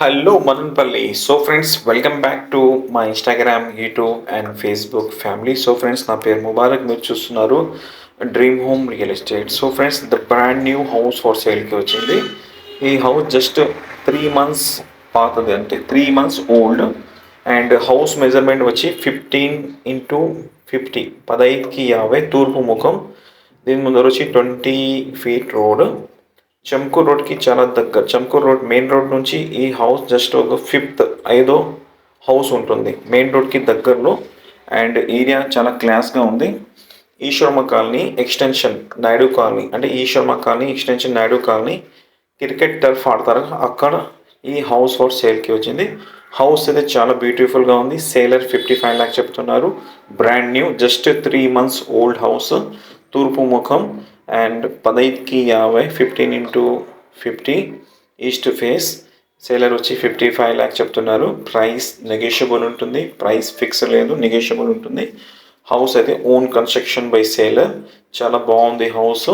Hello, Madanpalli. So, friends, welcome back to my Instagram, YouTube, and Facebook family. So, friends, నా పేరు ముబారక్. మీరు చూస్తున్నారు dream home real estate. So, friends, the brand new house for సేల్కి వచ్చింది. ఈ house just 3 months పాతది, అంటే 3 months old. And house measurement వచ్చి 15x50, 15కి 50 తూర్పు ముఖం. దీని ముందర వచ్చి 20 feet రోడ్. చమ్కూర్ రోడ్కి చాలా దగ్గర. చమ్కూర్ రోడ్ మెయిన్ రోడ్ నుంచి ఈ హౌస్ జస్ట్ ఒక ఐదో హౌస్ ఉంటుంది మెయిన్ రోడ్కి దగ్గరలో. అండ్ ఏరియా చాలా క్లాస్గా ఉంది. ఈశ్వర్మ కాలనీ ఎక్స్టెన్షన్ నాయుడు కాలనీ, అంటే ఈశ్వర్మ colony extension Naidu colony, cricket turf ఆడతారు అక్కడ ఈ హౌస్ ఫర్ సేల్కి వచ్చింది. హౌస్ అయితే చాలా బ్యూటిఫుల్గా ఉంది. సేలర్ 55 lakhs చెప్తున్నారు. Brand new, just 3 months old house, తూర్పు ముఖం. అండ్ 15కి 50, 15x50 ఈస్ట్ ఫేస్. సేలర్ వచ్చి 55 lakhs చెప్తున్నారు. ప్రైస్ నెగోషియబుల్ ఉంటుంది, ప్రైస్ ఫిక్స్ లేదు, నెగోషియబుల్ ఉంటుంది. హౌస్ అయితే ఓన్ కన్స్ట్రక్షన్ బై సేలర్. చాలా బాగుంది హౌస్.